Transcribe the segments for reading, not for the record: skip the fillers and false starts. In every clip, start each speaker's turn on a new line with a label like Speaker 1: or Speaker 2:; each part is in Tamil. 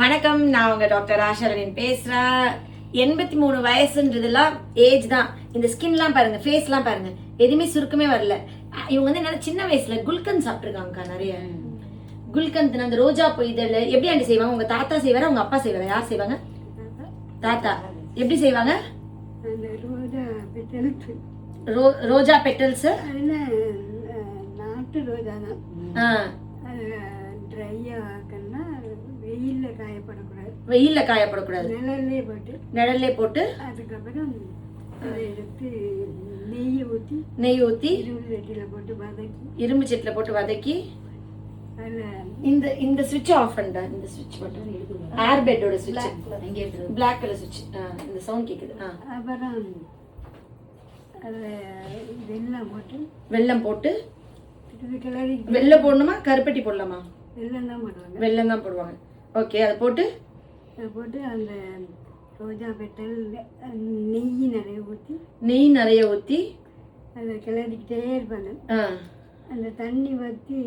Speaker 1: வணக்கம், நான் உங்க டாக்டர் ஆஷாரலின் பேசுறேன். 83 வயசுன்றதுலாம் ஏஜ் தான். இந்த ஸ்கின்லாம் பாருங்க, ஃபேஸ்லாம் பாருங்க, எதுவுமே சுருக்கமே வரல. இவங்க வந்து என்ன சின்ன வயசுல குல்கந்த் சாப்பிட்டுருக்காங்கக்கா. நிறைய குல்கந்த், அந்த ரோஜா பூ இதழ் எப்படி ஆண்டி செய்வாங்க? உங்க தாத்தா செய்வாரா, உங்க அப்பா செய்வாரா? யார் செய்வாங்க? தாத்தா. எப்படி செய்வாங்க? ரோஜா பெட்டல்ஸ்,
Speaker 2: நாட்டு ரோஜா தான்.
Speaker 1: வெயில்ல காயப்படக்கூடாது, நிழல்லே போட்டு
Speaker 2: அதுக்கப்புறம் எடுத்து நெய் ஊத்தி
Speaker 1: இரும்பு சட்டில போட்டு வதக்கி இந்த சுவிட்ச் ஆஃப் பண்ண. இந்த சுவிட்ச் மட்டும் ஏர் பெட்டோட சுவிட்ச், பிளாக் கலர் சுவிட்ச். இந்த சவுண்ட் கேக்குது.
Speaker 2: அப்புறம்
Speaker 1: வெல்லம் போட்டு வெல்லம் போடணுமா, கருப்பட்டி போடலாமா? வெல்லம் தான் போடுவாங்க. ஓகே, அதை போட்டு
Speaker 2: அந்த ரோஜா பெட்டல்
Speaker 1: நெய் நிறைய ஊற்றி
Speaker 2: அதை கிளறிக்கிட்டே இருப்பாங்க. அந்த தண்ணி வற்றி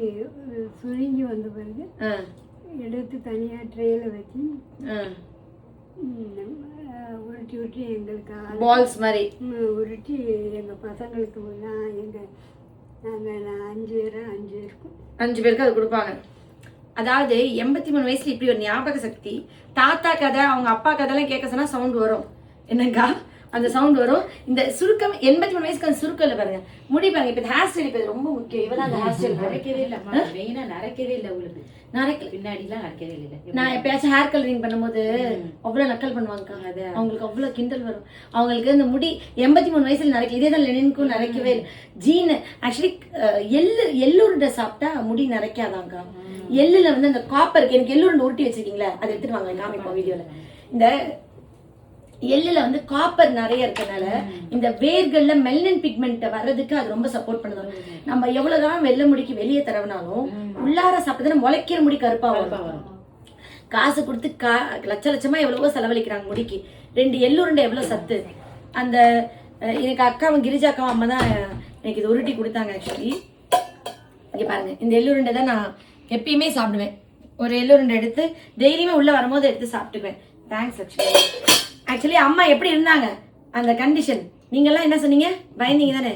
Speaker 2: சுருங்கி வந்த பிறகு எடுத்து தனியாக ட்ரேயில் வச்சு உருட்டி உருட்டி எங்களுக்கு
Speaker 1: பால்ஸ் மாதிரி
Speaker 2: உருட்டி எங்கள் பசங்களுக்கு நாங்கள் 5 இருக்கும்,
Speaker 1: 5 பேருக்கு அது கொடுப்பாங்க. அதாவது 83 வயசுல இப்படி ஒரு ஞாபக சக்தி. தாத்தா கதை, அவங்க அப்பா கதைலாம் கேட்க சொன்னா சவுண்ட் வரும். என்னங்கா அந்த சவுண்ட் வரும். இந்த சுருக்கம் 83 வயசுக்கு அந்த சுருக்கம் இல்லை பாருங்க. முடி பாருங்க. இப்ப ஹேர் ஸ்டைல் இப்ப ரொம்ப முக்கியம். இவதான் அந்த ஹேர் ஸ்டைல்
Speaker 3: நரைக்கவே இல்லை, மெயினா நரைக்கவே இல்லை. உங்களுக்கு நரைக்கல பின்னாடி எல்லாம் நரைக்கவே இல்லை.
Speaker 1: நான் எப்பயாச்சும் ஹேர் கலரிங் பண்ணும்போது அவ்வளவு நக்கல் பண்ணுவாங்க. அவங்களுக்கு அவ்வளவு கிண்டல் வரும். அவங்களுக்கு இந்த முடி 83 வயசுல நரைக்கல. இதே தான் லெனினுக்கும் நரைக்கவே இல்லை. ஜீனு ஆக்சுவலி எள்ளுருண்டை சாப்பிட்டா முடி நரைக்காதாங்க. எள்ளுல வந்து அந்த காப்பருக்கு, எனக்கு எள்ளுருண்டை உருட்டி வச்சிருக்கீங்களா, அதை எடுத்துட்டு வாங்க, காமிப்போம் வீடியோல. இந்த எள்ளுல வந்து காப்பர் நிறைய இருக்கனால இந்த வேர்கள்ல மெலனின் பிக்மெண்ட் வர்றதுக்கு அது ரொம்ப சப்போர்ட் பண்ணுது. நம்ம எவ்வளவுதான் வெள்ளை முடிக்கு வெளியே தரவினாலும் உள்ளார சாப்பிட்டதுன்னா முளைக்கிற முடி கருப்பா வரும். காசு கொடுத்து லட்சமா எவ்வளவோ செலவழிக்கிறாங்க முடிக்கு. 2 எள்ளுருண்டை எவ்வளவு சத்து. அந்த எனக்கு அக்காவும் கிரிஜாக்காவும் அம்மா தான் எனக்கு இது உருட்டி கொடுத்தாங்க. ஆக்சுவலி இங்க பாருங்க, இந்த எள்ளுருண்டை தான் நான் எப்பயுமே சாப்பிடுவேன். ஒரு எள்ளுருண்டை எடுத்து டெய்லியுமே உள்ள வரும்போது எடுத்து சாப்பிட்டுக்குவேன். தேங்க்ஸ் லட்சுமி. ஆக்சுவலி அம்மா எப்படி இருந்தாங்க அந்த கண்டிஷன், நீங்க எல்லாம் என்ன சொன்னீங்க? பயந்தீங்க தானே?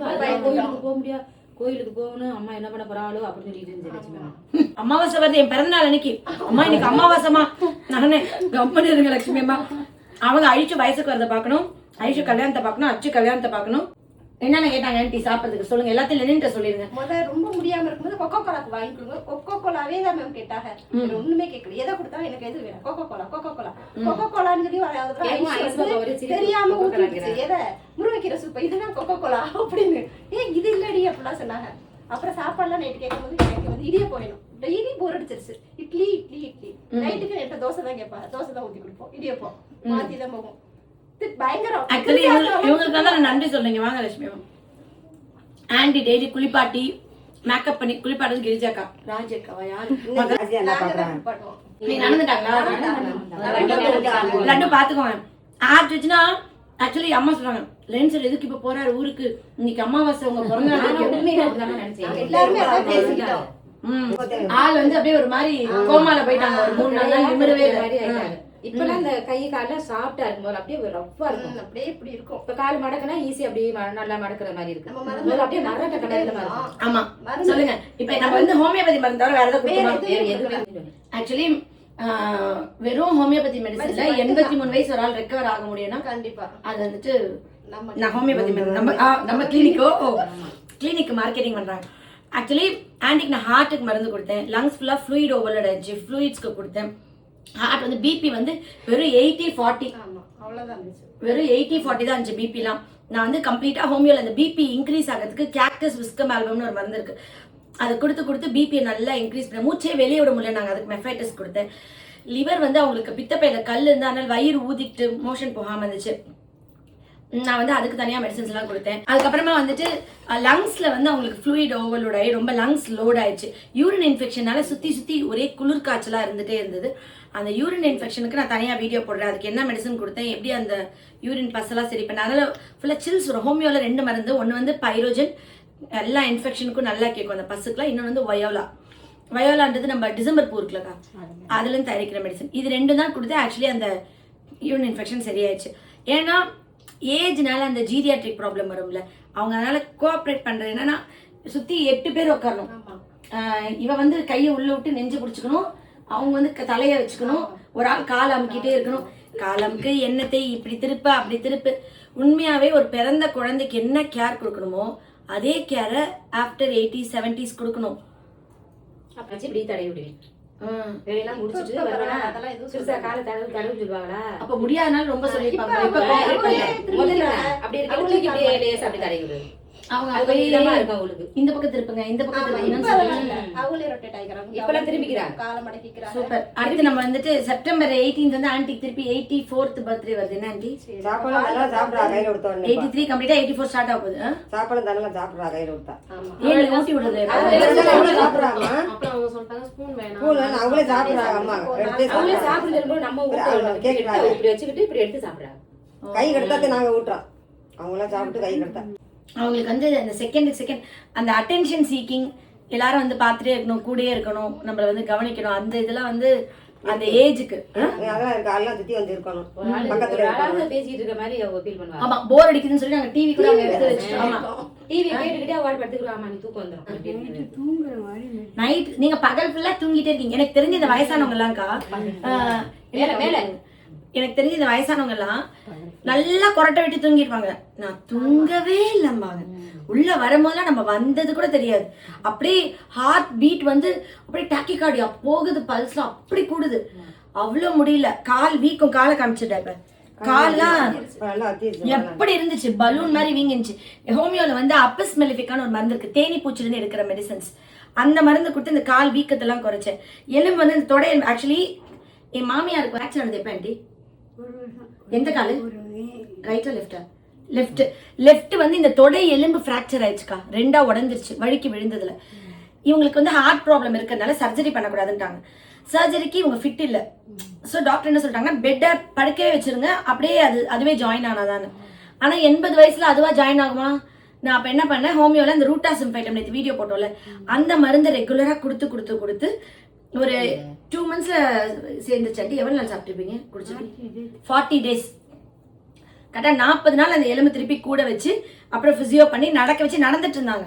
Speaker 3: கோயிலுக்கு போக முடியாது, கோயிலுக்கு போகணும், அம்மா என்ன பண்ண போறாளோ அப்படின்னு சொல்லிட்டு.
Speaker 1: அமாவாசை வருது, என் பிறந்த நாள் அன்னைக்கு, அம்மா இன்னைக்கு அமாவாசைமா, நானே கம்மனு இருங்க லட்சுமி அம்மா. அவங்க ஐஷு வயசுக்கு வரத பாக்கணும், ஐஷு கல்யாணத்தை பாக்கணும், அச்சு கல்யாணத்தை பாக்கணும். என்னென்ன கேட்டாங்க ஆண்டி சாப்பிட்றதுக்கு சொல்லுங்க, எல்லாத்தையும் லெனின்ட்ட சொல்லிருங்க.
Speaker 4: முதல்ல ரொம்ப முடியாம இருக்கும்போது கொக்கோ கோலாக்கு வாங்கி கொடுங்க. கொக்கோ கோலாவே தான் மேம் கேட்டாங்க. ஒண்ணுமே கேட்கல. எதை கொடுத்தா எனக்கு எது வேணும், கொக்கோ கோலா கொக்கோ கோலான்னு சொல்லி தெரியாம ஊத்திடுச்சு. எதை முருங்கைக்கீரை சூப்பர், இதுதான் கொக்கோ கோலா அப்படின்னு. இது இல்லடி அப்படிலாம் சொன்னாங்க. அப்புறம் சாப்பாடுலாம் நைட்டு கேட்கும்போது எனக்கு வந்து இடியே போயிடும். டெய்லி போர் அடிச்சிருச்சு. இட்லி நைட்டுக்கு நைட்டு தோசை தான் கேட்பாங்க. தோசை தான் ஊத்தி கொடுப்போம். இடியப்போ மாத்தி தான் போகும்.
Speaker 1: ஆக்சுவலி இவங்களுக்கு தான் நன்றி சொல்றீங்க. வாங்க லட்சுமி ஆண்டி டெய்லி குளிப்பாட்டி மேக்கப் பண்ணி குளிப்பாடுறது கிரிஜாக்கா. ராஜாக்காவா யாரு நடந்துட்டாங்களா? ரெண்டும் பாத்துக்கோங்க. ஆர்ட் வச்சுன்னா ஆக்சுவலி அம்மா சொல்றாங்க, லென்ஸ் எதுக்கு இப்ப போறாரு ஊருக்கு, இன்னைக்கு அமாவாசை உங்க பிறந்த ஆள் வந்து அப்படியே ஒரு மாதிரி கோமால போயிட்டாங்க. ஒரு 3 நாள் நிமிரவே இல்லை.
Speaker 3: இப்பெல்லாம் இந்த கை கால சாப்பிட்டா இருக்கும்போது அப்படியே ரஃப்பா இருக்கும், அப்படியே இப்படி இருக்கும். இப்ப கால் மடக்கினா ஈஸி, அப்படியே நல்லா மடக்குற மாதிரி இருக்கு. அப்படியே மரட்ட கடையில மாதிரி.
Speaker 1: ஆமா சொல்லுங்க. இப்ப நம்ம வந்து ஹோமியோபதி மருந்து தவிர வேற ஏதாவது ஆக்சுவலி வெறும் ஹோமியோபதி மெடிசன்ல 83 வயசு ஒரு ஆள் ரெக்கவர் ஆக முடியும்னா கண்டிப்பா அது வந்துட்டு நான் ஹோமியோபதி மருந்து நம்ம கிளினிக் மார்க்கெட்டிங் பண்றாங்க. ஆக்சுவலி ஆண்டிக்கு நான் ஹார்ட்டுக்கு மருந்து கொடுத்தேன், லங்ஸ் ஃபுல்லா ஃப்ளூயிட் ஓவர்லோட் ஆயிடுச்சு, ஃப்ளூயிட்ஸ்க்கு கொடுத்தேன். ஹார்ட் வந்து பிபி வந்து வெறும் 80-40 வெறும் 80-40 தான் இருந்துச்சு பிபிலாம். நான் வந்து கம்ப்ளீட்டா ஹோமியோல இந்த பிபி இன்க்ரீஸ் ஆகிறதுக்கு கேக்டஸ் விஸ்கம் ஆல்பம்னு ஒரு மருந்து இருக்கு, அதை கொடுத்து பிபியை நல்லா இன்க்ரீஸ் பண்ண, மூச்சே வெளியே விட முடியல. நாங்கள் அதுக்கு மெஃபைட்டஸ் கொடுத்தேன். லிவர் வந்து அவங்களுக்கு பித்தப்பையில கல் இருந்து, அதனால வயிறு ஊதிட்டு மோஷன் போகாம இருந்துச்சு. நான் வந்து அதுக்கு தனியா மெடிசன்ஸ் எல்லாம் கொடுத்தேன். அதுக்கப்புறமா வந்துட்டு லங்ஸ்ல வந்து அவங்களுக்கு ஃப்ளூயிட் ஓவர்லோட் ஆகி ரொம்ப லங்ஸ் லோட் ஆயிடுச்சு. யூரின் இன்ஃபெக்ஷனால சுத்தி ஒரே குளிர் காய்ச்சலா இருந்துட்டே இருந்தது. அந்த யூரின் இன்ஃபெக்ஷனுக்கு நான் தனியாக வீடியோ போடுறேன். அதுக்கு என்ன மெடிசன் கொடுத்தேன், எப்படி அந்த யூரின் பஸ்ஸெல்லாம் சரி பண்ணேன். அதனால் ஃபுல்லாக சில்ஸ் வரும். ஹோமியோவில் 2 மருந்து, ஒன்று வந்து பைரோஜன், எல்லா இன்ஃபெக்ஷனுக்கும் நல்லா கேட்கும் அந்த பஸ்ஸுக்குலாம், இன்னொன்று வந்து வயோலா. வயோலான்றது நம்ம டிசம்பர் பூ இருக்குல்லக்கா, அதுலேருந்து தயாரிக்கிற மெடிசன். இது 2 தான் கொடுத்து ஆக்சுவலி அந்த யூரின் இன்ஃபெக்ஷன் சரியாயிடுச்சு. ஏன்னா ஏஜ்னால அந்த ஜீரியாட்ரிக் ப்ராப்ளம் வரும்ல, அவங்க அதனால கோஆப்ரேட் பண்ணுறது என்னன்னா சுற்றி 8 பேர் உட்காரணும். இவ வந்து கையை உள்ள விட்டு நெஞ்சு பிடிச்சிக்கணும், அவங்க வந்து தலையை வச்சுக்கணும், ஒரு ஆள் கால் அமுக்கிட்டே இருக்கணும். காலமுக்கு எண்ணத்தை இப்படி திருப்ப அப்படி திருப்பு. உண்மையாகவே ஒரு பிறந்த குழந்தைக்கு என்ன கேர் கொடுக்கணுமோ அதே கேரை ஆஃப்டர் 80s 70s கொடுக்கணும்.
Speaker 3: அப்போ இப்படி தடவி விடுவேன். வேலையெல்லாம் முடிச்சுட்டு வருவானா, சிறுசா காலை தடவி சொல்லுவாங்களா?
Speaker 1: அப்ப முடியாதனால ரொம்ப சொல்லியிருப்பாங்க.
Speaker 3: முதல்ல அப்படி இருக்கிறவங்களுக்கு இப்படி லேசா அப்படி தடவி விடுவேன்.
Speaker 1: அவங்க
Speaker 3: அவங்களுக்கு
Speaker 1: இந்த பக்கம் திருப்புங்க, இந்த பக்கம் திருப்புங்கன்னு
Speaker 4: அவங்களே ரொட்டேட் ஆகிக்கிறாங்க.
Speaker 3: இப்பெல்லாம் திரும்பிக்கிறாங்க,
Speaker 4: காலை மடக்கிக்கிறாங்க.
Speaker 1: சூப்பர். அடுத்து நம்ம வந்துட்டு செப்டம்பர் 18 வந்து ஆன்ட்டிக்கு திருப்பி 84th பர்த்டே வருது. என்ன ஆன்ட்டி?
Speaker 5: சாப்பாடு நல்லா சாப்பிடுறா கையில கொடுத்த உடனே.
Speaker 1: 83 கம்ப்ளீட்டா 84 ஸ்டார்ட் ஆக போகுது.
Speaker 5: சாப்பாடு நல்லா சாப்பிடுறா கையில கொடுத்தா.
Speaker 1: ஏன் ஊட்டி விடுறது?
Speaker 5: சாப்பிடுறாங்க.
Speaker 6: அப்புறம் அவங்க சொல்லிட்டாங்க ஸ்பூன் வேணாம்.
Speaker 5: ஸ்பூன் அவங்களே சாப்பிடுறாங்க. அம்மா எடுத்து
Speaker 3: அவங்களே சாப்பிடுறது நம்ம கேக்குறாங்க, இப்படி வச்சுக்கிட்டு இப்படி எடுத்து சாப்பிடுறாங்க.
Speaker 5: கை கெடுத்தாத்தே நாங்க ஊட்டுறோம். அவங்களாம் சாப்பிட்டு கை கெடுத்தா
Speaker 1: அவங்களுக்கு வந்து அந்த செகண்ட் அந்த அட்டென்ஷன் சீக்கிங், எல்லாரும் வந்து பார்த்துட்டே இருக்கணும், கூடயே இருக்கணும், நம்மள வந்து கவனிக்கணும். அந்த இதெல்லாம் வந்து அந்த ஏஜுக்கு
Speaker 5: அதெல்லாம் இருக்கு. எல்லாம் சுத்தி வந்து இருக்கணும்.
Speaker 3: பக்கத்துல பேசிட்டு இருக்க மாதிரி அவங்க ஃபீல் பண்ணுவாங்க.
Speaker 1: ஆமா, போர் அடிக்குதுன்னு சொல்லி நாங்க டிவி கூட அங்க எடுத்து வச்சிட்டோம். ஆமா,
Speaker 3: டிவி கேட்டுக்கிட்டே அவள் படுத்துக்குவாமா, நீ தூக்கம் வந்துடும்.
Speaker 2: தூங்குற மாதிரி
Speaker 1: நைட் நீங்க பகல் ஃபுல்லா தூங்கிட்டே இருக்கீங்க. எனக்கு தெரிஞ்ச இந்த வயசானவங்க எல்லாம்க்கா, எனக்கு தெரிஞ்ச இந்த வயசானவங்க எல்லாம் நல்லா கொரட்டை விட்டு தூங்கிடுவாங்க. நான் தூங்கவே இல்லம்பாங்க. உள்ள வரும்போதெல்லாம் நம்ம வந்தது கூட தெரியாது. அப்படியே ஹார்ட் பீட் வந்து அப்படியே டாக்கிகார்டியா போகுது, பல்ஸ்லாம் அப்படி கூடுது. அவ்வளவு முடியல, கால் வீக்கும். காலை காமிச்சிட்டேன், கால்லாம் எப்படி இருந்துச்சு, பலூன் மாதிரி வீங்கிருந்துச்சு. ஹோமியோல வந்து அப்பஸ் மெலிஃபிக்கான ஒரு மருந்து இருக்கு, தேனி பூச்சிலிருந்து எடுக்கிற மெடிசன்ஸ். அந்த மருந்து கொடுத்து இந்த கால் வீக்கத்தெல்லாம் குறைச்சேன். எலும்பு வந்து இந்த தொடை, ஆக்சுவலி என் மாமியாருக்கு ஃப்ராக்சர் ஆனது எப்ப ஆண்டி? எந்த காலு? ரைட்டா லெஃப்டா? லெஃப்ட் வந்து இந்த தொடை எலும்பு ஃப்ராக்சர் ஆயிடுச்சுக்கா, 2ஆ உடஞ்சிருச்சு வழுக்கி விழுந்ததுல. இவங்களுக்கு வந்து ஹார்ட் ப்ராப்ளம் இருக்கிறதுனால சர்ஜரி பண்ணக்கூடாதுன்ட்டாங்க. சர்ஜரிக்கு இவங்க ஃபிட் இல்லை. ஸோ டாக்டர் என்ன சொல்லிட்டாங்க, பெட்டை படுக்கவே வச்சிருங்க, அப்படியே அதுவே ஜாயின் ஆனாதான்னு. ஆனா 80 வயசுல அதுவா ஜாயின் ஆகுமா? நான் அப்ப என்ன பண்ணேன், ஹோமியோல இந்த ரூட்டாசிம்பைட்டம் நேற்று வீடியோ போட்டோம்ல, அந்த மருந்து ரெகுலரா கொடுத்து ஒரு 2 monthsல சேர்ந்துச்சாட்டி. எவ்வளவு நாள் சாப்பிட்டுருப்பீங்க குடிச்சிருப்பீங்க? 40 days. கரெக்டா 40 நாள் அந்த எலும்பு திருப்பி கூட வச்சு அப்புறம் பிசியோ பண்ணி நடக்க வச்சு நடந்துட்டு இருந்தாங்க.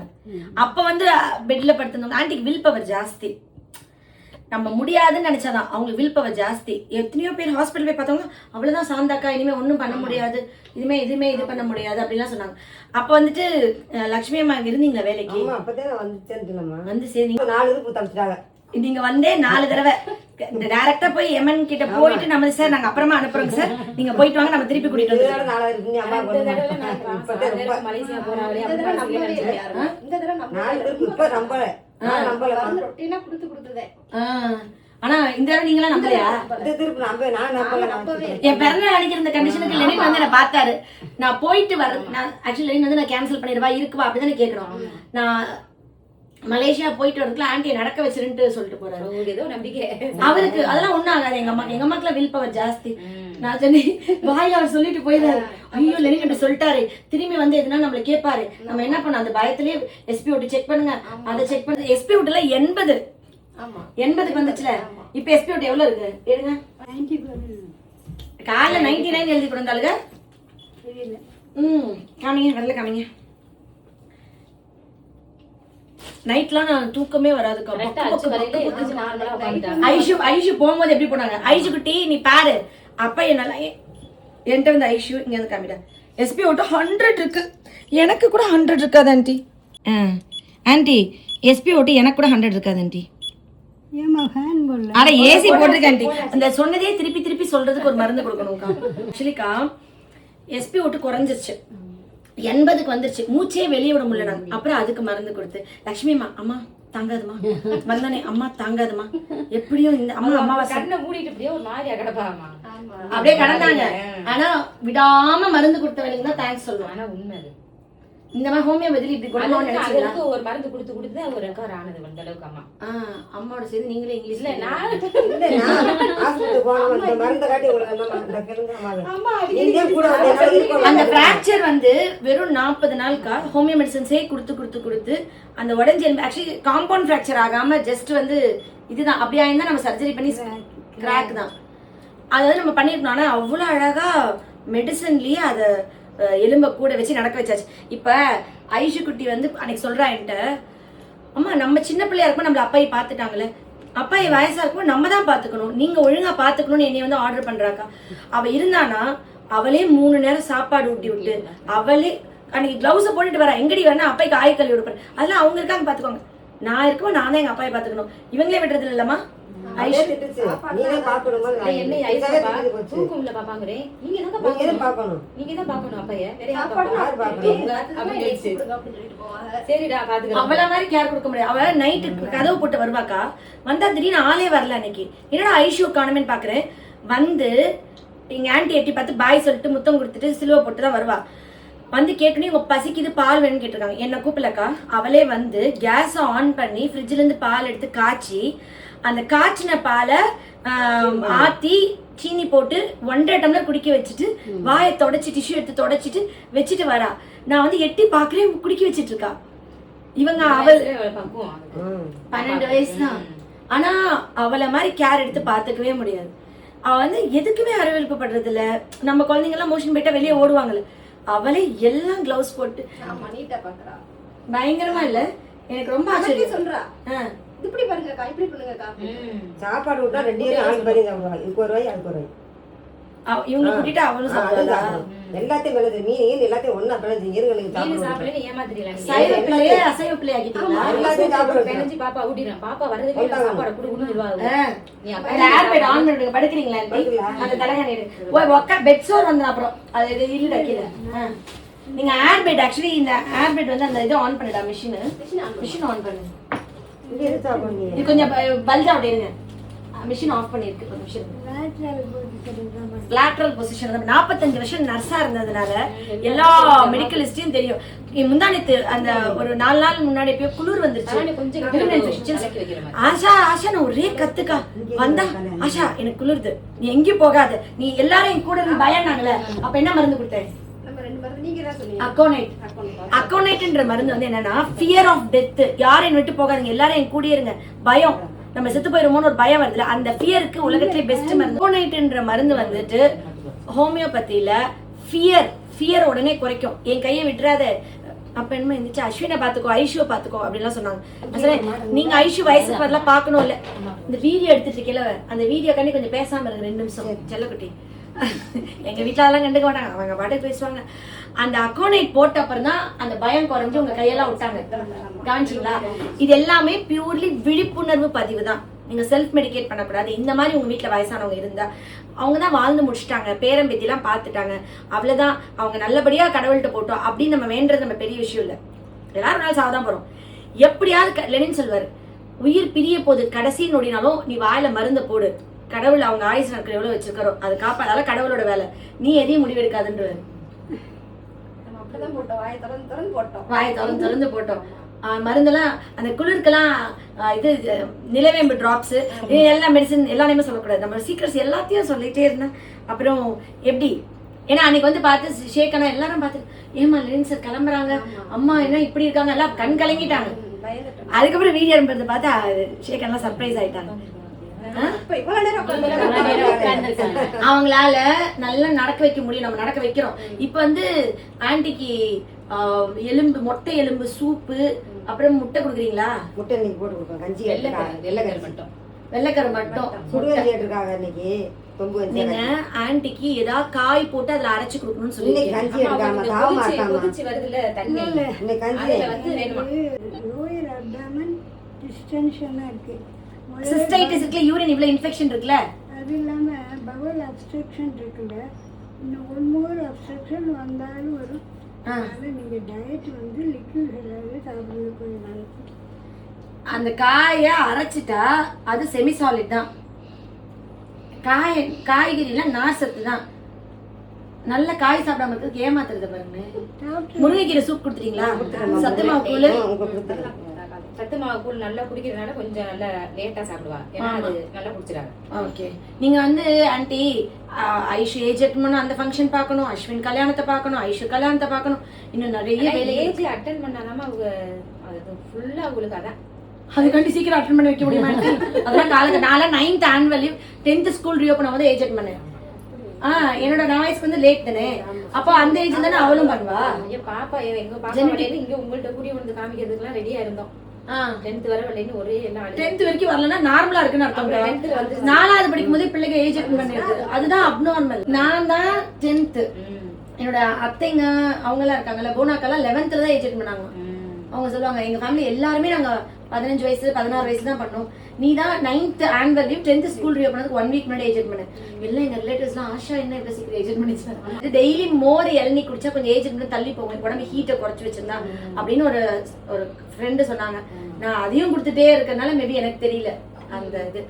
Speaker 1: அப்ப வந்து பெட்ல படுத்திருந்தாங்க. ஆன்டிக்கு வில் பவர் ஜாஸ்தி. நம்ம முடியாதுன்னு நினைச்சாதான், அவங்களுக்கு வில் பவர் ஜாஸ்தி. எத்தனையோ பேர் ஹாஸ்பிட்டல் போய் பார்த்தவங்க அவ்வளவுதான் சாந்தாக்கா, இனிமே ஒன்றும் பண்ண முடியாது, இதுமே இது பண்ண முடியாது அப்படிலாம் சொன்னாங்க. அப்ப வந்துட்டு லட்சுமி அம்மா இருந்தீங்களா வேலைக்கு? வந்து சேர்ந்தீங்க.
Speaker 5: 4 இது தம்பிச்சிட்டாங்க.
Speaker 1: நீங்க வந்தே 4 தடவை டைரக்டா போய் எமன் கிட்ட போயிட்டு, நம்ம சார் நாங்க அப்புறமா அனுப்புறோங்க சார், நீங்க போயிட்டு வாங்க, நம்ம திருப்பி கூட்டிட்டு வந்து.
Speaker 3: மலேசியா போறாங்களே,
Speaker 1: ஆனா இந்த தடவை நீங்களா நம்பலையா? என் பிறந்த நாளைக்கு இருந்த கண்டிஷனுக்கு லெனின் வந்து என்ன பார்த்தாரு. நான் போயிட்டு வரேன், நான் ஆக்சுவலி லெனின் வந்து நான் கேன்சல் பண்ணிடுவா இருக்குவா அப்படிதானே கேட்கணும். நான் மலேசியா போயிட்டு வரதுக்குள்ள ஆண்டியை நடக்க வச்சிருன்னு சொல்லிட்டு போறாரு. அவருக்கு அதெல்லாம் ஒண்ணும் ஆகாது. எங்க அம்மாக்குலாம் வில் பவர் ஜாஸ்தி. நான் சொன்னி வாயில அவர் சொல்லிட்டு போயிடாரு. ஐயோ லெனின் இப்படி சொல்லிட்டாரு, திரும்பி வந்து எதுனா நம்மள கேட்பாரு, நம்ம என்ன பண்ணோம், அந்த பயத்திலேயே SpO2 செக் பண்ணுங்க, அதை செக் பண்ணுங்க. SpO2ல 80க்கு வந்துச்சுல. இப்ப SpO2 எவ்வளவு இருக்கு எடுங்க. காலைல 99 எழுதி கொடுத்தாளுங்க. காமிங்க, வரல காமிங்க. நைட்லாம் நான் தூக்கமே வராதுக்கா. ஐஷு போகும்போது எப்படி போனாங்க, ஐஷு குட்டி நீ பாரு, அப்ப என்கிட்ட வந்து ஐஷு இங்க வந்து காமிட்டா SpO2 100 இருக்கு. எனக்கு கூட 100 இருக்காது ஆண்டி. ஆண்டி SpO2 எனக்கு கூட 100 இருக்காது ஆண்டி. அட ஏசி போட்டிருக்கேன் ஆண்டி. அந்த சொன்னதே திருப்பி சொல்றதுக்கு ஒரு மருந்து கொடுக்கணும்க்கா. ஆக்சுவலிக்கா SpO2 குறைஞ்சிருச்சு, 80க்கு வந்துருச்சு. மூச்சே வெளியே விட முடியல நாங்க. அப்புறம் அதுக்கு மருந்து கொடுத்து லட்சுமி அம்மா தாங்காதுமா வந்தானே, அம்மா தாங்காதுமா, எப்படியும் இந்த அம்மா
Speaker 3: கண்ணை மூடிட்டு அப்படியே ஒரு மாதிரியா கிடப்பாமா,
Speaker 1: அப்படியே கடந்தாங்க. ஆனா விடாம மருந்து கொடுத்தவங்களுக்கு தான் தேங்க்ஸ் சொல்லுவோம்.
Speaker 3: ஆனா உண்மை
Speaker 1: இந்த மாதிரி ஹோமியோபதியில் இப்படி கொடுக்கணும்னு நினைச்சீங்களா?
Speaker 3: ஒரு மருந்து கொடுத்து ஒரு ரெக்கவர் ஆனது அந்த அளவுக்கு. அம்மாவோட
Speaker 1: சேர்ந்து நீங்களே இங்கிலீஷ்ல
Speaker 5: ஹாஸ்பிட்டல் போனோம் இந்த மருந்தை காட்டி உங்களுக்கு என்னம்மா இந்த கேளுங்க நீங்க கூட
Speaker 1: அந்த பிராக்சர் வந்து வெறும் 40 நாளுக்கா ஹோமியோ மெடிசன்ஸே கொடுத்து அந்த உடஞ்சி எலும்பு ஆக்சுவலி காம்பவுண்ட் ஃப்ராக்சர் ஆகாம ஜஸ்ட் வந்து இதுதான் அப்படி ஆயிருந்தா நம்ம சர்ஜரி பண்ணி கிராக் தான் அதாவது நம்ம பண்ணிருக்கோம். ஆனா அவ்வளவு அழகா மெடிசன்லயே அதை எலும்ப கூட வச்சு நடக்க வச்சாச்சு. இப்ப ஐஷு குட்டி வந்து அன்னைக்கு சொல்றா என்கிட்ட, அம்மா நம்ம சின்ன பிள்ளையா இருக்கும் நம்மள அப்பாயை பாத்துட்டாங்களே, அப்பாயை வயசா இருக்கும் நம்ம தான் பாத்துக்கணும், நீங்க ஒழுங்கா பாத்துக்கணும்னு என்னை வந்து ஆர்டர் பண்றாக்கா. அவ இருந்தானா அவளே 3 நேரம் சாப்பாடு ஊட்டி விட்டு அவளே அன்னைக்கு கிளவுஸ போட்டுட்டு வரா. எங்கடி வேணா அப்பாய்க்கு ஆய் கழுவி விடுப்பேன், அதெல்லாம் அவங்க இருக்காங்க பாத்துக்கோங்க. நான் இருக்கவும் நான் தான் எங்க அப்பாயை பாத்துக்கணும், இவங்களே விடுறது இல்லம்மா.
Speaker 3: தூக்கும்ல பாப்பாங்களே நீங்க தான் பாக்கணும் அப்பைய சரிடா பாத்துக்கலாம்.
Speaker 1: அவள மாதிரி கேர் கொடுக்க முடியாது. அவ நைட்டு கதவு போட்டு வருவாக்கா, வந்தா திடீர்னு ஆளே வரல. அன்னைக்கு என்னடா ஐஷு காணுமேன்னு பாக்குறேன், வந்து எங்க ஆன்டி எட்டி பார்த்து பாய் சொல்லிட்டு முத்தம் கொடுத்துட்டு சிலுவை போட்டு தான் வருவா. வந்து கேட்டோன்னே உங்க பசிக்குது பால் வேணும்னு கேட்டிருக்காங்க. என்ன கூப்பிடலக்கா, அவளே வந்து கேஸை ஆன் பண்ணி ஃப்ரிட்ஜ்ல இருந்து பால் எடுத்து காய்ச்சி அந்த காய்ச்சின பாலை ஆத்தி சீனி போட்டு 1.5 டம்ளர் குடிக்க வச்சுட்டு வாயை தொடச்சி டிஷ்யூ எடுத்து தொடச்சிட்டு வச்சுட்டு வரா. நான் வந்து எட்டி பாக்குறேன் குடிக்க வச்சிட்டு இருக்கா. இவங்க அவள் 12 வயசு தான், ஆனா அவளை மாதிரி கேர் எடுத்து பாத்துக்கவே முடியாது. அவ வந்து எதுக்குமே அறிவியல்படுறது இல்ல. நம்ம குழந்தைங்க எல்லாம் மோஷன் போயிட்டா வெளியே ஓடுவாங்கல்ல, அவளே எல்லாம் கிளவுஸ் போட்டு பயங்கரமா இல்ல. எனக்கு ரொம்ப ஆச்சரியம்
Speaker 4: சொல்றா, இப்படி பாருங்கக்கா இப்படி பண்ணுங்கக்கா.
Speaker 5: சாப்பாடு விட்டா 2 பேரும் ஆள் பண்ணி சாப்பிடுவாங்க. இதுக்கு ஒரு ரூபாய் அதுக்கு ஒரு ரூபாய்.
Speaker 1: இவங்க கூட்டிட்டு அவளும் சாப்பிடுவா.
Speaker 5: எல்லாத்தையும் மெல்லது மீன் எல்லாத்தையும் ஒண்ணா பிணைஞ்சு இருங்களுக்கு
Speaker 3: சாப்பிடல ஏமாத்திரல.
Speaker 1: சைவ பிள்ளையே அசைவ பிள்ளை ஆக்கிட்டீங்களா?
Speaker 5: எல்லாத்தையும் சாப்பிடுறேன்.
Speaker 3: பெனஞ்சி பாப்பா ஊட்டிறேன். பாப்பா வரதுக்கு சாப்பாடு குடுன்னு சொல்வாங்க. நீ
Speaker 1: ஏர் பெட் ஆன் பண்ணிடுங்க. படுக்கிறீங்களா அந்த தலகாணி ஓய் ஒக்க பெட் சோர் வந்து அப்புறம் அது இல்ல கீழ. நீங்க ஏர் பெட் ஆக்சுவலி இந்த ஏர் பெட் வந்து அந்த இது ஆன் பண்ணிடா மிஷின் ஆன் பண்ணு. இது கொஞ்சம் பல்ஜா அப்படி இருங்க. மிஷின் ஆஃப் பண்ணிருக்கு ஒரு நிமிஷம். லேட்டரல் பொசிஷன் 45 வருஷம் நர்ஸா இருந்ததுனால எல்லா மெடிக்கல் ஹிஸ்டரியும் தெரியும். முந்தானத்து அந்த ஒரு 4 நாள் முன்னாடி போய் குளிர் வந்துருச்சு. ஆஷா ஆஷா நான் ஒரே கத்துக்கா வந்தா, ஆஷா எனக்கு குளிருது நீ எங்கேயும் போகாத, நீ எல்லாரும் என் கூட இருந்து பயனாங்களே. அப்ப என்ன மருந்து கொடுத்தேன்? அக்கோனைட்ன்ற மருந்து வந்து என்னன்னா ஃபியர் ஆஃப் டெத். யாரையும் விட்டு போகாதீங்க, எல்லாரும் என் கூடயே இருங்க, பயம் நம்ம செத்து போயிருமோன்னு ஒரு பயம் வருதுல, அந்த ஃபியருக்கு உலகத்திலே பெஸ்ட் மருந்து அக்கோனைட்ன்ற மருந்து வந்துட்டு ஹோமியோபதியில ஃபியர் உடனே குறைக்கும். என் கையை விட்டுறாத. அப்ப என்னமா இருந்துச்சு, அஸ்வினை பாத்துக்கோ ஐஷுவை பாத்துக்கோ அப்படின்லாம் சொன்னாங்க. நீங்க ஐஷு வயசுக்கு வரலாம் பாக்கணும் இல்ல, இந்த வீடியோ எடுத்துட்டு இருக்கல அந்த வீடியோ கண்டி கொஞ்சம் பேசாம இருங்க 2 நிமிஷம் செல்லக்குட்டி. எங்க வீட்டுல அதெல்லாம் கண்டுக்க மாட்டாங்க, அவங்க பாட்டுக்கு பேசுவாங்க. அந்த அக்கோனைட் போட்ட அப்புறம் தான் அந்த பயம் குறைஞ்சு உங்க கையெல்லாம் விட்டாங்க. கவனிச்சிங்களா? இது எல்லாமே பியூர்லி விழிப்புணர்வு பதிவு தான். நீங்க செல்ஃப் மெடிகேட் பண்ணக்கூடாது. இந்த மாதிரி உங்க வீட்டுல வயசானவங்க இருந்தா அவங்க தான் வாழ்ந்து முடிச்சுட்டாங்க, பேரம்பேத்தி எல்லாம் பாத்துட்டாங்க, அவ்வளவுதான், அவங்க நல்லபடியா கடவுள்கிட்ட போட்டோம் அப்படின்னு நம்ம வேண்டது நம்ம பெரிய விஷயம் இல்ல. எல்லாரும் நாள் சாவதான் போறோம். எப்படியாவது லெனின் சொல்வாரு, உயிர் பிரிய போது கடைசி நொடினாலும் நீ வாயில மருந்த போடு, கடவுள் அவங்க ஆயுசு நாட்கள் எவ்வளவு வச்சிருக்கிறோம் அது காப்பாதால கடவுளோட வேலை, நீ எதையும் முடிவெடுக்காதுன்றது. வாயை திறந்து போட்டோம் மருந்தெல்லாம். அந்த குளிர்க்கெல்லாம் இது நிலவேம்பு டிராப்ஸ் எல்லாம் மெடிசன் எல்லாமே சொல்லக்கூடாது. நம்ம சீக்கிரஸ் எல்லாத்தையும் சொல்லிட்டே இருந்தேன். அப்புறம் எப்படி ஏன்னா அன்னைக்கு வந்து பார்த்து ஷேக்கானா எல்லாரும் பார்த்து ஏமா லெனின் சார் கிளம்புறாங்க, அம்மா என்ன இப்படி இருக்காங்க, எல்லாம் கண் கலங்கிட்டாங்க. அதுக்கப்புறம் வீடியோ எடுப்பதை பார்த்து ஷேக்கெல்லாம் சர்ப்ரைஸ் ஆயிட்டாங்க. அவங்களால நல்லா நடக்க வைக்க முடியும், நம்ம நடக்க வைக்கிறோம். இப்ப வந்து ஆன்டிக்கு எலும்பு மொட்டை எலும்பு சூப்பு அப்புறம் முட்டை குடுக்குறீங்களா?
Speaker 5: முட்டை இன்னைக்கு போட்டு கொடுப்போம். கஞ்சி
Speaker 1: வெள்ளைக்கரு மட்டும்
Speaker 5: சுடுகஞ்சி எடுத்துருக்காங்க இன்னைக்கு.
Speaker 1: நீங்க ஆன்டிக்கு ஏதாவது காய் போட்டு அதுல அரைச்சு கொடுக்கணும்னு சொல்லி
Speaker 5: கஞ்சி எடுக்காம
Speaker 3: வருதுல தண்ணி
Speaker 2: லோயர் அப்டாமன் டிஸ்டென்ஷனா இருக்கு,
Speaker 1: சிஸ்டைட்டிஸ் இருக்குல, யூரின் இவ்வளவு இன்ஃபெக்ஷன் இருக்குல்ல,
Speaker 2: அது இல்லாம பவல் அப்ஸ்ட்ரக்ஷன் இருக்குல்ல, இன்னும் 1 more அப்ஸ்ட்ரக்ஷன் வந்தாலும் வரும். அதனால நீங்க டயட் வந்து லிக்விட் எல்லாமே சாப்பிடுங்க கொஞ்ச நாளைக்கு.
Speaker 1: அந்த காயை அரைச்சிட்டா அது செமி சாலிட் தான். காய்கறிலாம் நார்சத்து தான். நல்ல காய் சாப்பிடாம இருக்கிறதுக்கு ஏமாத்துறது பாருங்க. முருங்கைக்கீரை சூப் கொடுத்துட்டீங்களா? சத்துமாவு கூழ்
Speaker 3: சத்து மாவு கூழ் நல்லா குடிக்கிறதுனால கொஞ்சம் நல்லா லேட்டா சாப்பிடுவா. ஏன்னா அது நல்லா குடிச்சிடாங்க.
Speaker 1: ஓகே. நீங்க வந்து ஆன்ட்டி ஐஷு ஏஜ் அட்டன் அந்த ஃபங்க்ஷன் பார்க்கணும், அஸ்வின் கல்யாணத்தை பார்க்கணும், ஐஷு கல்யாணத்தை பார்க்கணும், இன்னும் நிறைய வேலை.
Speaker 3: ஏஜ் அட்டன் பண்ணாதாம அவங்க அது ஃபுல்லா அவங்களுக்கு அதான்
Speaker 1: அதுக்காண்டி சீக்கிரம் அட்டன் பண்ண வைக்க முடியுமா? அதெல்லாம் நாளை 9th annual leave 10th school reopen ஆகும்போது ஏஜ் அட்டன் பண்ணேன். என்னோட வயசுக்கு வந்து லேட் தானே, அப்போ அந்த ஏஜ் தானே அவளும் பண்ணுவா.
Speaker 3: பாப்பா எங்க பாப்பா இங்க உங்கள்ட்ட கூடிய வந்து காமிக்கிறதுக்குலாம் ரெடியா இருந்தோம். 10th வரை வரலன்னு ஒரே எல்லாம்
Speaker 1: 10th வரைக்கும் வரலன்னா நார்மலா இருக்குன்னு அர்த்தம். 4வது படிக்கும் போது பிள்ளைங்க ஏஜ் அட்டன் பண்ணிருக்கு, அதுதான் அப்நார்மல். நான் தான் 10th. என்னோட அத்தைங்க அவங்க எல்லாம் இருக்காங்கல்ல, போனாக்கெல்லாம் 11th தான் ஏஜ் அட்டன் பண்ணாங்க. அவங்க சொல்லுவாங்க எங்க ஃபேமிலி எல்லாருமே நாங்க 15 வயசு 16 வயசு தான் பண்ணோம், நீ தான் 9th annual leave 10th school reopen பண்ணதுக்கு 1 வீக் முன்னாடி ஏஜ் பண்ணேன். எல்லாம் எங்க ரிலேட்டிவ்ஸ்லாம் ஆஷா என்ன இவ்வளவு சீக்கிரம் ஏஜ் பண்ணிச்சு, டெய்லி மோர் இளநீ குடிச்சா கொஞ்சம் ஏஜ் பண்ணி தள்ளி போகும், உடம்பு ஹீட்டை குறைச்சி வச்சிருந்தா அப்படின்னு ஒரு ஃப்ரெண்டு சொன்னாங்க. நான் அதையும் கொடுத்துட்டே இருக்கறனால மேபி எனக்கு தெரியல அந்த இது.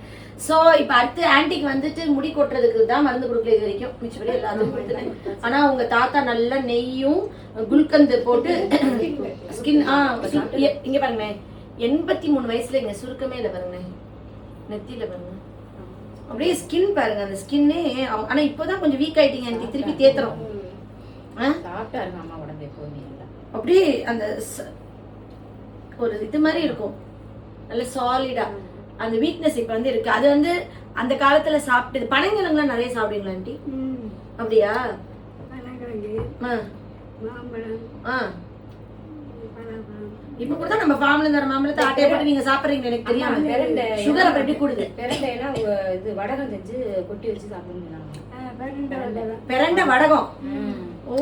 Speaker 1: சோ இப்ப அடுத்து ஆன்டிக்கு வந்துட்டு முடி கொட்டுறதுக்கு தான் மருந்து கொடுக்கல இது வரைக்கும், மிச்சபடி எல்லாத்தையும் கொடுத்துட்டேன். ஆனா உங்க தாத்தா நல்லா நெய்யும் குல்கந்து போட்டு ஸ்கின் இங்க பாருங்க 83 வயசுல இங்க சுருக்கமே இல்லை பாருங்க, நெத்தியில பாருங்க அப்படியே ஸ்கின் பாருங்க, அந்த ஸ்கின்னே. ஆனா இப்போதான் கொஞ்சம் வீக் ஆயிட்டீங்க ஆன்டி, திருப்பி தேத்துறோம்.
Speaker 3: சாப்பிட்டா இருக்கு அம்மா உடம்பு எப்போதுமே
Speaker 1: அப்படியே அந்த ஒரு இது மாதிரி இருக்கும், நல்ல சாலிடா. அந்த வீக்னஸ் இப்ப வந்து இருக்கு. அது வந்து அந்த காலத்துல சாப்பிட்டது. பனங்கிழங்குலாம் நிறைய சாப்பிடுவீங்களா ஆண்டி? அப்படியா? இப்ப கூட நம்ம ஃபார்ம்ல இருந்த மாம்பழத்தை ஆட்டைய போட்டு நீங்க சாப்பிடுறீங்க, எனக்கு தெரியும். சுகர் அப்ப எப்படி கூடுது?
Speaker 3: பெரண்டைனா இது வடகம் செஞ்சு கொட்டி வச்சு சாப்பிடுங்க.
Speaker 1: பெரண்டை வடகம். ஓ,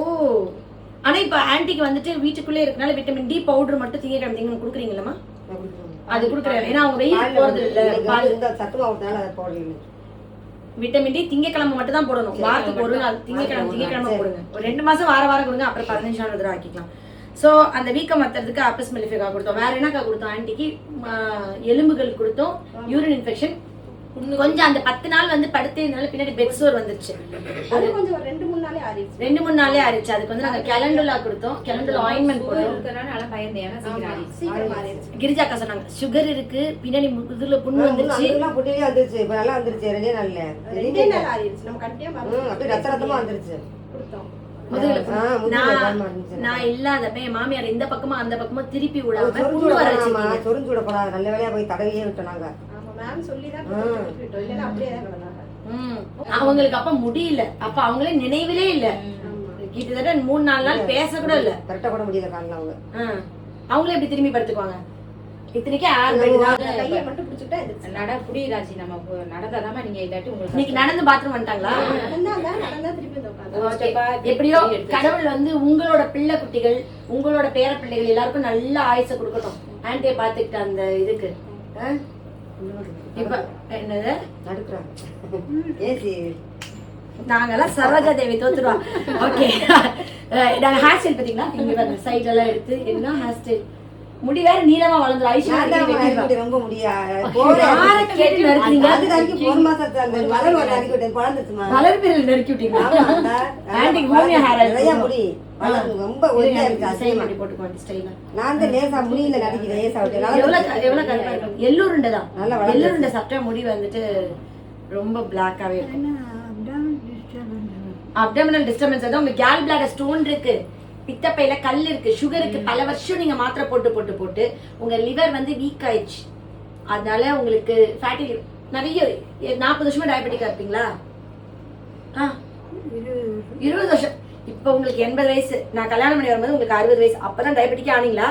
Speaker 1: ஆனா இப்ப ஆன்டிக்கு வந்துட்டு வீட்டுக்குள்ளே இருக்கனால விட்டமின் டி பவுடர் மட்டும் திங்கக்கிழமை குடுக்குறீங்களா? அது குடுக்குறேன், ஏன்னா அவங்க வெயில் போறது இல்ல. விட்டமின் டி திங்கக்கிழமை மட்டும் தான் போடணும், வாரத்துக்கு ஒரு நாள் திங்கக்கிழமை போடுங்க. ஒரு 2 மாசம் வாரம் கொடுங்க, அப்புறம் 15 நாள் தடவை ஆக்கிக்கலாம். சோ அந்த வீக்கம் மத்தறதுக்கு ஆப்பஸ் மெலிஃபிகா கொடுத்தோம். வேற என்னக்கா கொடுத்தோம் ஆன்டிக்கு? எலும்புகள் கொடுத்தோம், யூரின் இன்ஃபெக்ஷன் கொஞ்சம் அந்த 10 நாள் வந்து படுத்ததுனால பின்னாடி பெட் சோர் வந்துருச்சு.
Speaker 4: அது கொஞ்சம் 2-3 நாளே ஆறிச்சு.
Speaker 1: 2-3 நாளே ஆறிச்சு. அதுக்கு வந்து நாங்க கேலண்டுலா கொடுத்தோம், கேலண்டுலா ஆயின்மெண்ட் போட்டோம்.
Speaker 3: அதனால பயந்தேன், ஏன்னா சீக்கிரம் ஆறிச்சு.
Speaker 1: கிரிஜா அக்கா சொன்னாங்க சுகர் இருக்கு, பின்னாடி முதுகுல புண்ணு வந்துருச்சு.
Speaker 5: அதெல்லாம் புட்டியே வந்துருச்சு, இப்ப நல்லா வந்துருச்சு. 2 நாள்
Speaker 4: ஆறிச்சு. நம்ம கண்டிப்பா
Speaker 5: அப்படியே ரத்த ரத்தமா வந்துருச்சு.
Speaker 4: கொடுத்தோம்.
Speaker 1: நான் இல்லாதப்ப என் மாமியார் இந்த பக்கமா அந்த பக்கமா திருப்பி விடாம புண்ணு வர வச்சிருக்கீங்க.
Speaker 5: சொரிஞ்சு விடக்கூடாது, நல்ல வேலையா போய் தடவையே விட்டோம்.
Speaker 1: அவங்களுக்கு அப்ப முடியல, அப்ப அவங்களே நினைவிலே இல்ல, கிட்டத்தட்ட 3-4 நாள் பேச கூட இல்ல,
Speaker 5: கரெக்டா கூட முடியல காலைல.
Speaker 1: அவங்களே எப்படி திரும்பி படுத்துக்குவாங்க? இத்தனைக்கு
Speaker 4: கையை மட்டும் பிடிச்சிட்டா
Speaker 3: நட புடிராஜி நம்ம நடந்தாதாம நீங்க இல்லாட்டி உங்களுக்கு
Speaker 1: இன்னைக்கு நடந்து பாத்ரூம் வந்துட்டாங்களா?
Speaker 4: நடந்தா திருப்பி உட்காந்து
Speaker 1: எப்படியோ கடவுள் வந்து உங்களோட பிள்ளை குட்டிகள் உங்களோட பேர பிள்ளைகள் எல்லாருக்கும் நல்ல ஆயுசை கொடுக்கட்டும். ஆன்டியை பாத்துக்கிட்ட அந்த இதுக்கு இப்ப என்னது நாங்கெல்லாம் சரோஜா தேவி தோத்துருவா. ஓகே, நாங்க ஹேர் ஸ்டைல் பாத்தீங்களா? இங்க பாருங்க சைட் எல்லாம் எடுத்து என்ன ஹேர் ஸ்டைல், முடி வேற நீளமா வளர்ந்து ஐஷா
Speaker 5: ரொம்ப முடியா
Speaker 1: வளர்பிரல் நறுக்கி விட்டீங்க. எள்ளுருண்டைதான், எள்ளுருண்டை சாப்பிட்டா முடி வந்துட்டு ரொம்ப பிளாக்காவே இருக்கும். அப்டமினல் டிஸ்டர்பன்ஸ் அதான் உங்களுக்கு கேல் பிளாடர் ஸ்டோன் இருக்கு, பித்தப்பையில கல் இருக்கு, சுகருக்கு பல வருஷம் நீங்க மாத்திரை போட்டு போட்டு போட்டு உங்க லிவர் வந்து வீக் ஆயிடுச்சு. அதனால உங்களுக்கு ஃபேட்டி நிறைய 40 வருஷமா டயபெட்டிக்கா இருப்பீங்களா? 20 வருஷம். இப்ப உங்களுக்கு 80 வயசு, நான் கல்யாணம் பண்ணி வரும்போது உங்களுக்கு 60 வயசு. அப்பதான் டயபெட்டிக்கா ஆனீங்களா?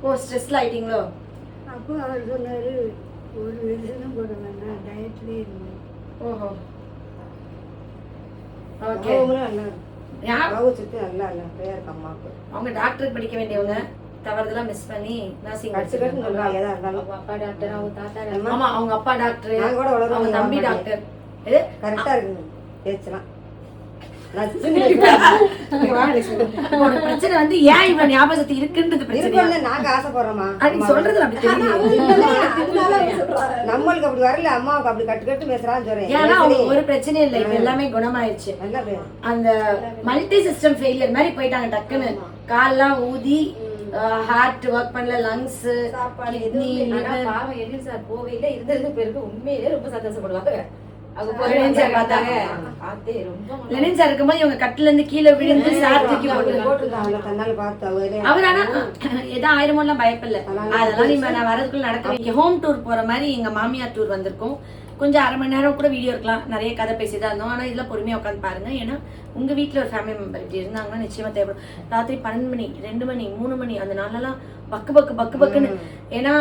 Speaker 1: ஓ, ஸ்ட்ரெஸ்ல ஆயிட்டீங்களோ?
Speaker 2: அப்போ அவர் சொன்னாரு ஒரு மெடிசனும் போட வேண்டாம், டயட்லேயே இருந்தேன்.
Speaker 1: ஓஹோ, அவங்க டாக்டருக்கு படிக்க வேண்டியவங்க தவறுதெல்லாம் மிஸ் பண்ணி நர்சிங் ஆமா, அவங்க அப்பா டாக்டர், அவங்க தம்பி டாக்டர்.
Speaker 5: கரெக்டா இருக்கு பேச்சலாம்.
Speaker 1: பிரச்சனை வந்து ஏன் இவ்வளவு ஞாபக சக்தி இருக்குன்றது பிரச்சனை.
Speaker 5: நாங்க ஆசைப்படுறோமா
Speaker 1: சொல்றது அப்படி தெரியல,
Speaker 5: நம்மளுக்கு அப்படி வரல, அம்மாவுக்கு அப்படி கட்டு கட்டு பேசுறான்னு சொல்றேன்.
Speaker 1: ஏன்னா ஒரு பிரச்சனையும் இல்லை, இப்ப எல்லாமே குணமாயிருச்சு. அந்த மல்டி சிஸ்டம் ஃபெயிலியர் மாதிரி போயிட்டாங்க டக்குன்னு. கால்லாம் ஊதி ஹார்ட் ஒர்க் பண்ணல, லங்ஸ்,
Speaker 4: சாப்பாடு
Speaker 1: கிட்னி,
Speaker 3: ஆனா பாவம் எழில் சார் போவையில இருந்ததுக்கு பிறகு உண்மையிலே ரொம்ப சந்தோஷப்படுவாங்க. அவங்க
Speaker 1: லெனின் சார் பார்த்தாங்க.
Speaker 3: பார்த்தே ரொம்ப
Speaker 1: லெனின் சார் இருக்கும்போது இவங்க கட்டில இருந்து கீழே விழுந்து சார் தூக்கி போட்டுருக்காங்க.
Speaker 5: போட்டுருக்காங்க தன்னால பார்த்து அவரே.
Speaker 1: அவர் ஆனா ஏதோ ஆயிரமெல்லாம் பயப்படல. அதெல்லாம் நான் வரதுக்குள்ள நடக்க ஹோம் டூர் போற மாதிரி எங்க மாமியார் டூர் வந்திருக்கோம். கொஞ்சம் அரை மணி நேரம் கூட வீடியோ இருக்கலாம், நிறைய கதை பேசிதான் இருந்தோம். ஆனா இதுல பொறுமையா உட்காந்து பாருங்க. ஏன்னா உங்க வீட்டுல ஒரு ஃபேமிலி மெம்பர் இப்படி இருந்தாங்கன்னா நிச்சயமா தேவைப்படும். ராத்திரி 12 மணி 2 மணி 3 மணி அந்த நாளெல்லாம் பக்கு பக்கு பக்கு பக்குன்னு. ஏன்னா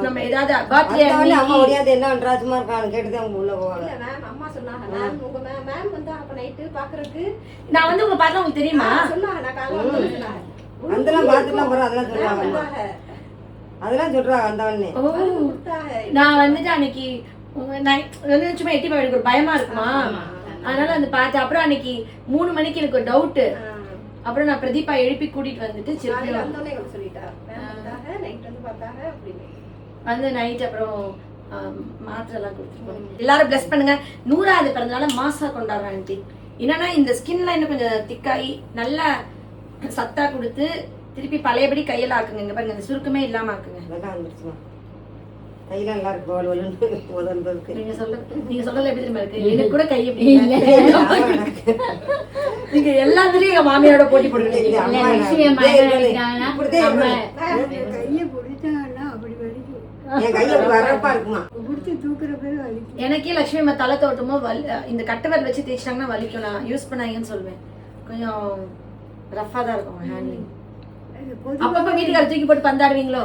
Speaker 1: நம்ம ஏதாவது பர்த்டே
Speaker 5: அம்மா ஒடியாது என்ன பண்றா சும்மா இருக்கான்னு கேட்டுதான் அவங்க உள்ள போவாங்க.
Speaker 4: இல்ல மேம் அம்மா சொன்னாங்க மேம் உங்க மேம் வந்து அப்ப நைட்டு பாக்குறதுக்கு
Speaker 1: நான் வந்து உங்க பார்த்தா உங்களுக்கு தெரியுமா
Speaker 4: சொன்னாங்க. நான் காலையில வந்து சொன்னாங்க.
Speaker 5: அதெல்லாம் பார்த்துலாம் போறோம். அதெல்லாம் சொல்றாங்க
Speaker 4: வந்தாங்க.
Speaker 5: அதெல்லாம் சொல்றாங்க வந்தவொடனே.
Speaker 1: ஓ நான் வந்துட்டு அன்னைக்கு சும்மா எட்டி போய் எனக்கு ஒரு பயமா இருக்குமா, அதனால வந்து பார்த்தேன். அப்புறம் அன்னைக்கு 3 மணிக்கு எனக்கு ஒரு டவுட்டு. அப்புறம் நான் பிரதீபா எழுப்பி கூட்டிட்டு வந்துட்டு
Speaker 4: காலையில வந்தோடனே எங்களுக்கு சொல்லிட்டாங்க. மேம் வந்தாங்க நைட் வந்து பார்த்தாங்க அப்படின்னு
Speaker 1: வந்து நைட் அப்புறம் மாத்திரை எல்லாம் கொடுத்துருக்கோம். எல்லாரும் பிளஸ் பண்ணுங்க. 100வது பிறந்தனால மாசா கொண்டாடுறோம் ஆண்டி. என்னன்னா இந்த ஸ்கின்ல இன்னும் கொஞ்சம் திக்காயி நல்லா சத்தா கொடுத்து திருப்பி பழையபடி கையில ஆக்குங்க. இங்க பாருங்க இந்த சுருக்கமே இல்லாம ஆக்குங்க.
Speaker 5: அதெல்லாம் வந்துருச்சுமா கையெல்லாம் நல்லா இருக்கு போல் முதல்ல.
Speaker 1: நீங்க சொல்றது எப்படி தெரியுமா இருக்கு, எனக்கு கூட கை எப்படி இல்ல. நீங்க எல்லாத்துலயும் எங்க மாமியாரோட போட்டி போட்டுருக்கீங்க.
Speaker 2: கையை பிடிச்சாங்கன்னா அப்படி வலிக்கும்.
Speaker 5: என் கையை வரப்பா இருக்குமா
Speaker 2: பிடிச்சி தூக்குற பேர் வலிக்கும்.
Speaker 1: எனக்கே லட்சுமி அம்மா தலை தோட்டமோ இந்த கட்டவர் வச்சு தேய்ச்சிட்டாங்கன்னா வலிக்கும். நான் யூஸ் பண்ணாங்கன்னு சொல்லுவேன். கொஞ்சம் ரஃபா தான் இருக்கும் ஹேண்ட்லிங். அப்பப்ப வீட்டுக்கார தூக்கி போட்டு பந்தாடுவீங்களோ?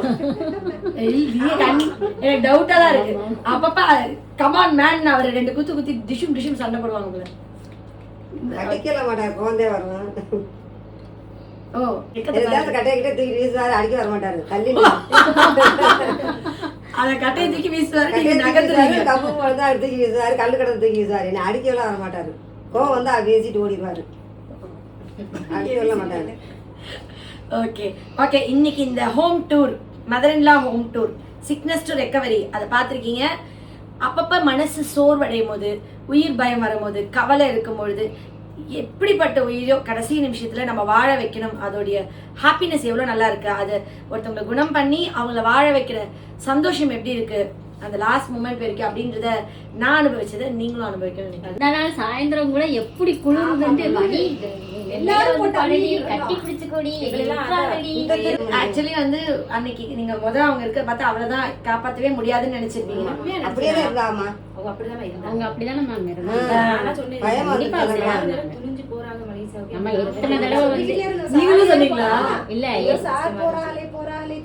Speaker 1: எனக்கு டவுட்டா தான் இருக்கு. அப்பப்ப கமான் மேன் அவரை 2 குத்து குத்தி டிஷும் டிஷும் சண்டை போடுவாங்க போல.
Speaker 5: அடிக்கல மாட்டாரு குழந்தைய வருவான்.
Speaker 1: ஓ
Speaker 5: கட்டையை கிட்ட தூக்கி வீசுவாரு, அடிக்க வர மாட்டாரு. தள்ளி
Speaker 1: அத கட்டையை தூக்கி வீசுவாரு, நீங்க நகர்த்துறீங்க.
Speaker 5: கம்பு தான் எடுத்து தூக்கி வீசுவாரு, கல்லு கடை தூக்கி வீசுவாரு. என்ன அடிக்கலாம் வர மாட்டாரு. கோவம் வந்து வீசிட்டு ஓடிடுவாரு, அடிக்க மாட்டாரு.
Speaker 1: Okay okay. இன்னைக்கு இந்த home tour, mother in law home tour, sickness to recovery அதை பார்த்துருக்கீங்க. அப்பப்போ மனசு சோர்வடையும் போது, உயிர் பயம் வரும்போது, கவலை இருக்கும் பொழுது, எப்படிப்பட்ட உயிரோ கடைசி நிமிஷத்துல நம்ம வாழ வைக்கணும். அதோடைய ஹாப்பினஸ் எவ்வளோ நல்லா இருக்கு, அது ஒருத்தவங்களை குணம் பண்ணி அவங்கள வாழ வைக்கிற சந்தோஷம் எப்படி இருக்கு, அந்த லாஸ்ட் மூமெண்ட் வரைக்கும் அப்படின்றத நான் அனுபவிச்சதை நீங்களும் அனுபவிக்கணும்.
Speaker 6: சாயந்தரம் கூட எப்படி குளிர்ந்து வலி எல்லாரும் கட்டி பிடிச்சுக்கோடி.
Speaker 1: ஆக்சுவலி வந்து அன்னைக்கு நீங்க முதல்ல அவங்க இருக்க பார்த்தா அவ்வளவுதான் காப்பாற்றவே முடியாதுன்னு நினைச்சிருப்பீங்க.
Speaker 5: அப்படியே இருந்தாமா
Speaker 3: அவங்க அப்படிதான் இருந்தாங்க.
Speaker 6: அவங்க அப்படிதானே மேம்
Speaker 3: துணிஞ்சு போறாங்க மலேசியாவுக்கு.
Speaker 6: நம்ம எத்தனை தடவை வந்து
Speaker 1: நீங்களும் சொன்னீங்களா?
Speaker 6: இல்ல
Speaker 4: சார் போறாங்களே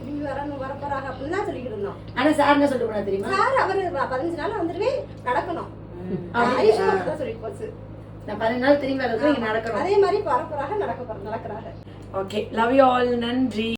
Speaker 4: திரும்பி வரப்போறாங்க அப்படின்னு தான் சொல்லிக்கிட்டு இருந்தோம்.
Speaker 1: ஆனா சார் என்ன சொல்லிட்டு போனா தெரியுமா?
Speaker 4: சார் அவரு 15 நாள் வந்துட்டு நடக்கணும் அப்படின்னு சொல்லி போச்சு.
Speaker 1: நான் 15 நாள் திரும்பி வரதுக்கு இங்க நடக்கணும்.
Speaker 4: அதே மாதிரி வரப்போறாங்க நடக்கிறாங்க.
Speaker 1: Okay, love you all. நன்றி.